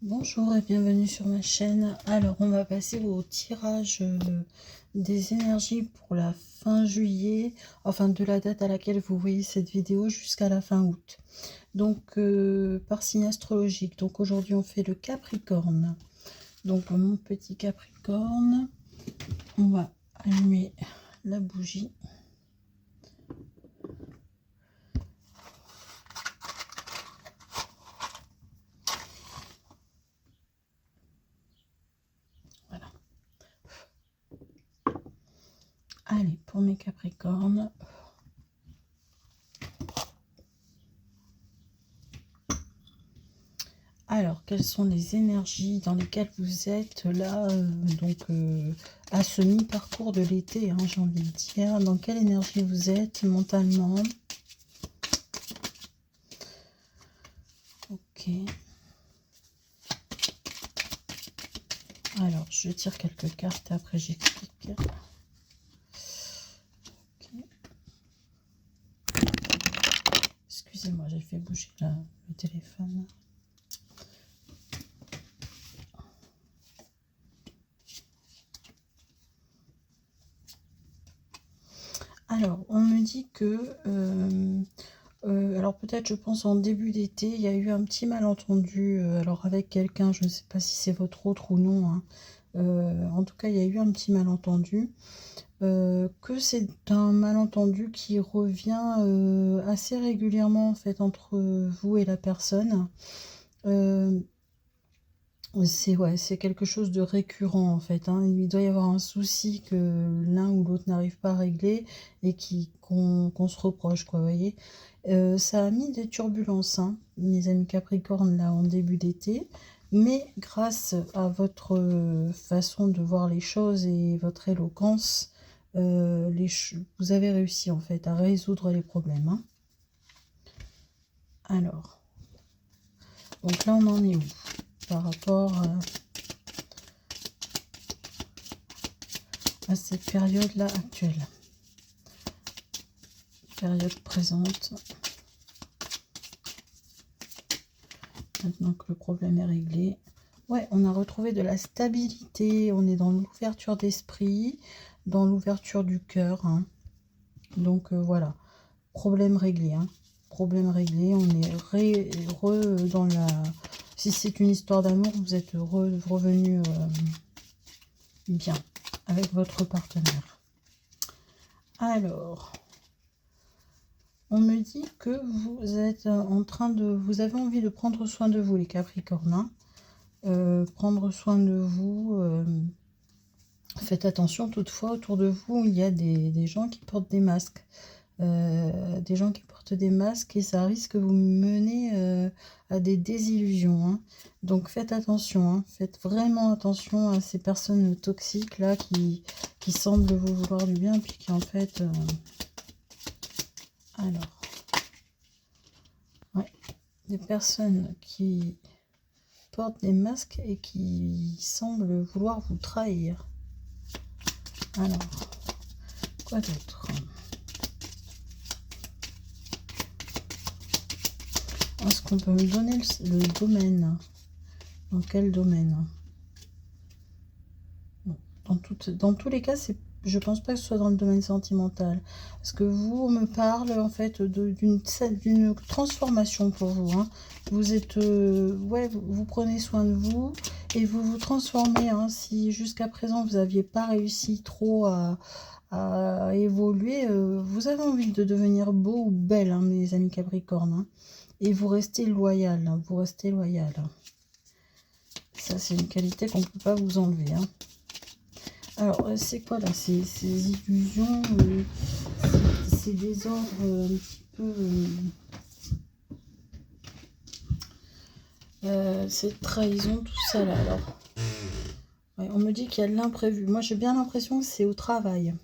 Bonjour et bienvenue sur ma chaîne. Alors, on va passer au tirage des énergies pour la fin juillet, enfin de la date à laquelle vous voyez cette vidéo jusqu'à la fin août. Donc, par signe astrologique. Donc, aujourd'hui, on fait le Capricorne. Donc, pour mon petit Capricorne, on va allumer la bougie. Voilà. Allez, pour mes Capricornes. Alors, quelles sont les énergies dans lesquelles vous êtes là, à ce mi-parcours de l'été, hein, j'ai envie de dire. Dans quelle énergie vous êtes mentalement? Ok. Alors, je tire quelques cartes, après j'explique. Okay. Excusez-moi, j'ai fait bouger le téléphone. Alors, on me dit que... alors peut-être, je pense, en début d'été, il y a eu un petit malentendu alors avec quelqu'un, je ne sais pas si c'est votre autre ou non, hein. En tout cas, il y a eu un petit malentendu. Que c'est un malentendu qui revient assez régulièrement en fait entre vous et la personne. C'est quelque chose de récurrent en fait, hein. Il doit y avoir un souci que l'un ou l'autre n'arrive pas à régler et qu'on se reproche, quoi, vous voyez. Ça a mis des turbulences, hein, mes amis Capricorne, là, en début d'été. Mais grâce à votre façon de voir les choses et votre éloquence, vous avez réussi, en fait, à résoudre les problèmes, hein. Alors, donc là, on en est où par rapport à cette période-là actuelle? Période présente. Maintenant que le problème est réglé. Ouais, on a retrouvé de la stabilité, on est dans l'ouverture d'esprit, dans l'ouverture du cœur, hein. Donc voilà, problème réglé, hein. Problème réglé, on est dans la... Si c'est une histoire d'amour, vous êtes revenu bien avec votre partenaire. Alors, on me dit que vous êtes en train de... Vous avez envie de prendre soin de vous, les Capricornes, hein. Prendre soin de vous. Faites attention, toutefois, autour de vous, il y a des gens qui portent des masques. Des gens qui portent des masques et ça risque de vous mener à des désillusions, hein. Donc faites attention, hein. Faites vraiment attention à ces personnes toxiques là qui semblent vous vouloir du bien puis qui en fait... Alors, ouais, des personnes qui portent des masques et qui semblent vouloir vous trahir. Alors, quoi d'autre? Est-ce qu'on peut me donner le domaine? Dans quel domaine? Dans tous les cas, je pense pas que ce soit dans le domaine sentimental. Parce que vous, on me parle en fait d'une transformation pour vous, hein. Vous êtes... ouais, vous prenez soin de vous et vous vous transformez, hein. Si jusqu'à présent, vous n'aviez pas réussi trop à évoluer, vous avez envie de devenir beau ou belle, hein, mes amis Capricorne, hein. Et vous restez loyal, hein, vous restez loyal. Ça, c'est une qualité qu'on ne peut pas vous enlever, hein. Alors, c'est quoi là ces illusions, ces désordres un petit peu... cette trahison, tout ça là. Alors, ouais, on me dit qu'il y a de l'imprévu. Moi, j'ai bien l'impression que c'est au travail.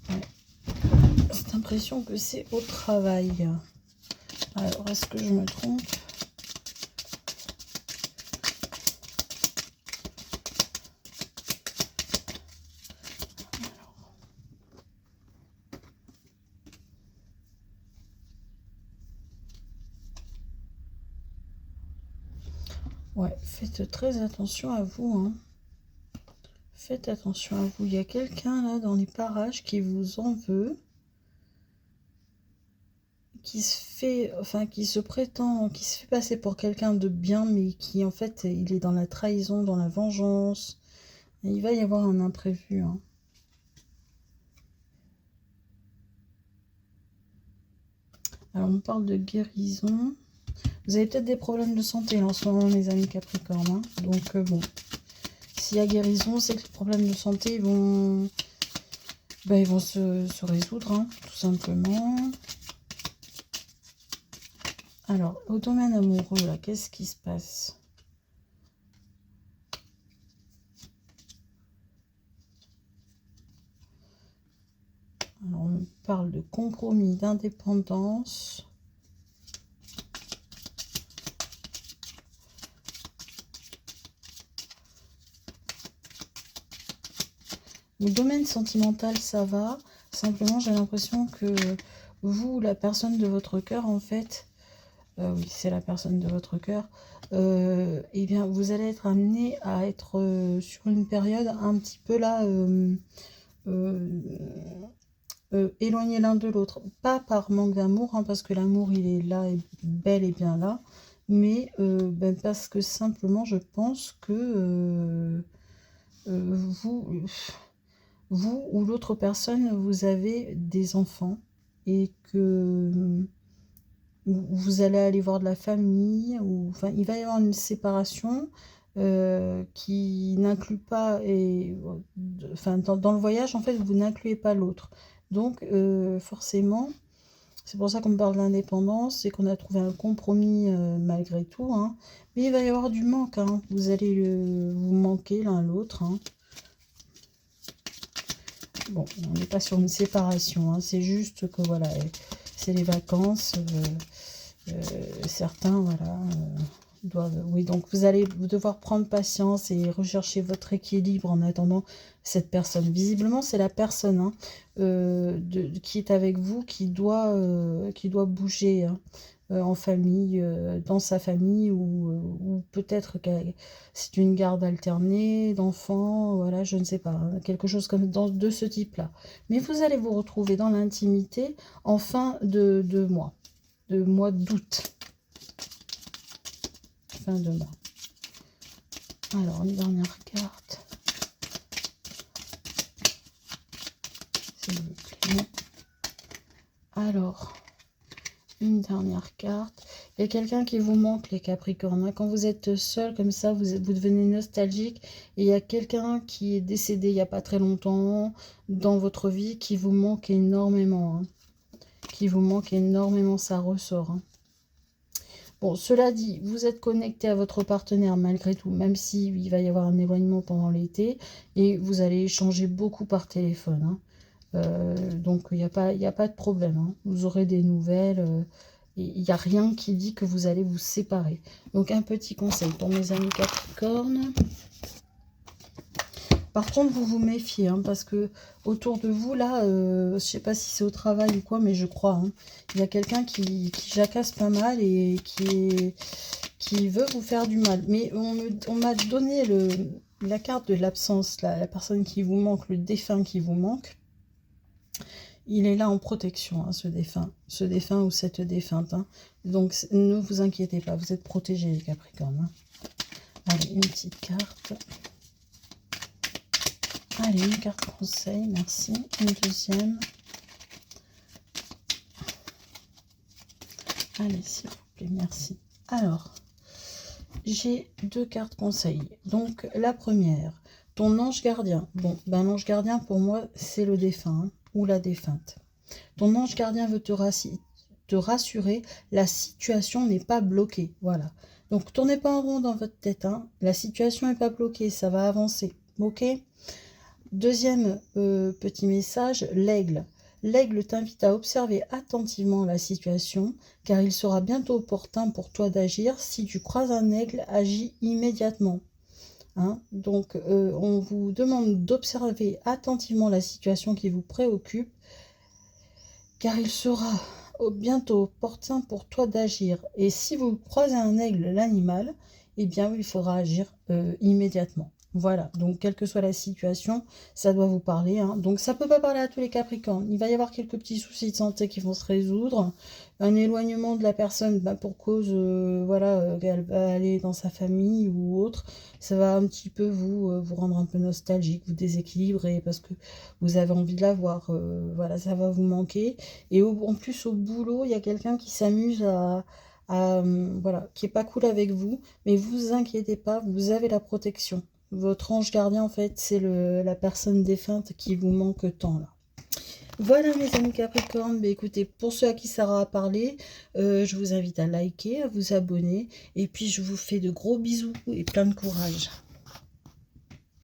Ouais. Cette impression que c'est au travail. Alors, est-ce que je me trompe? Ouais, faites très attention à vous, hein. Faites attention à vous. Il y a quelqu'un là dans les parages qui vous en veut, qui se fait, enfin qui se prétend, qui se fait passer pour quelqu'un de bien, mais qui en fait il est dans la trahison, dans la vengeance. Et il va y avoir un imprévu, hein. Alors on parle de guérison. Vous avez peut-être des problèmes de santé là, en ce moment, mes amis Capricorne, hein. Donc bon, s'il y a guérison, c'est que les problèmes de santé ils vont se résoudre, hein, tout simplement. Alors, au domaine amoureux, là, qu'est-ce qui se passe? Alors, on parle de compromis, d'indépendance. Le domaine sentimental, ça va. Simplement, j'ai l'impression que vous, la personne de votre cœur, en fait, oui, c'est la personne de votre cœur, eh bien, vous allez être amené à être sur une période un petit peu là, éloignés l'un de l'autre. Pas par manque d'amour, hein, parce que l'amour, il est là, et bel et bien là, mais parce que simplement, je pense que vous ou l'autre personne, vous avez des enfants et que vous allez aller voir de la famille, ou enfin il va y avoir une séparation qui n'inclut pas, et enfin dans le voyage en fait vous n'incluez pas l'autre, donc forcément c'est pour ça qu'on parle d'indépendance, c'est qu'on a trouvé un compromis malgré tout, hein. Mais il va y avoir du manque, hein. Vous allez vous manquer l'un l'autre, hein. Bon, on n'est pas sur une séparation, hein. C'est juste que voilà, c'est les vacances. Certains, voilà, doivent... Oui, donc vous allez devoir prendre patience et rechercher votre équilibre en attendant cette personne. Visiblement, c'est la personne, hein, qui est avec vous qui doit bouger, hein, en famille, dans sa famille, ou peut-être que c'est une garde alternée d'enfants, voilà, je ne sais pas, hein, quelque chose comme de ce type-là. Mais vous allez vous retrouver dans l'intimité en fin de mois d'août. Fin de mois. Alors, une dernière carte. S'il vous plaît. Alors, une dernière carte. Il y a quelqu'un qui vous manque, les Capricornes. Quand vous êtes seul comme ça, vous devenez nostalgique. Et il y a quelqu'un qui est décédé il n'y a pas très longtemps dans votre vie qui vous manque énormément, hein. Qui vous manque énormément, ça ressort, hein. Bon, cela dit, vous êtes connecté à votre partenaire malgré tout, même s'il va y avoir un éloignement pendant l'été, et vous allez échanger beaucoup par téléphone, hein. Donc, il n'y a pas de problème, hein. Vous aurez des nouvelles, il n'y a rien qui dit que vous allez vous séparer. Donc, un petit conseil pour mes amis Capricorne. Par contre, vous vous méfiez, hein, parce que autour de vous, là, je sais pas si c'est au travail ou quoi, mais je crois, hein, il y a quelqu'un qui jacasse pas mal et qui veut vous faire du mal. Mais on m'a donné la carte de l'absence, la personne qui vous manque, le défunt qui vous manque. Il est là en protection, hein, ce défunt ou cette défunte, hein. Donc, ne vous inquiétez pas, vous êtes protégés, les Capricornes, hein. Allez, une petite carte. Allez, une carte conseil, merci. Une deuxième. Allez, s'il vous plaît, merci. Alors, j'ai deux cartes conseil. Donc, la première, ton ange gardien. Bon, ben l'ange gardien, pour moi, c'est le défunt, hein, ou la défunte. Ton ange gardien veut te rassurer, la situation n'est pas bloquée. Voilà. Donc, tournez pas en rond dans votre tête, hein. La situation n'est pas bloquée, ça va avancer. Ok ? Deuxième petit message, l'aigle. L'aigle t'invite à observer attentivement la situation, car il sera bientôt opportun pour toi d'agir. Si tu croises un aigle, agis immédiatement, hein. Donc, on vous demande d'observer attentivement la situation qui vous préoccupe, car il sera bientôt opportun pour toi d'agir. Et si vous croisez un aigle, l'animal, eh bien, il faudra agir immédiatement. Voilà, donc quelle que soit la situation, ça doit vous parler, hein. Donc ça peut pas parler à tous les Capricornes. Il va y avoir quelques petits soucis de santé qui vont se résoudre. Un éloignement de la personne pour cause, voilà, qu'elle va aller dans sa famille ou autre. Ça va un petit peu vous rendre un peu nostalgique, vous déséquilibrer parce que vous avez envie de la voir. Voilà, ça va vous manquer. Et en plus, au boulot, il y a quelqu'un qui s'amuse voilà, qui est pas cool avec vous. Mais vous inquiétez pas, vous avez la protection. Votre ange gardien, en fait, c'est la personne défunte qui vous manque tant, là. Voilà mes amis Capricorne, écoutez, pour ceux à qui Sarah a parlé, je vous invite à liker, à vous abonner, et puis je vous fais de gros bisous et plein de courage.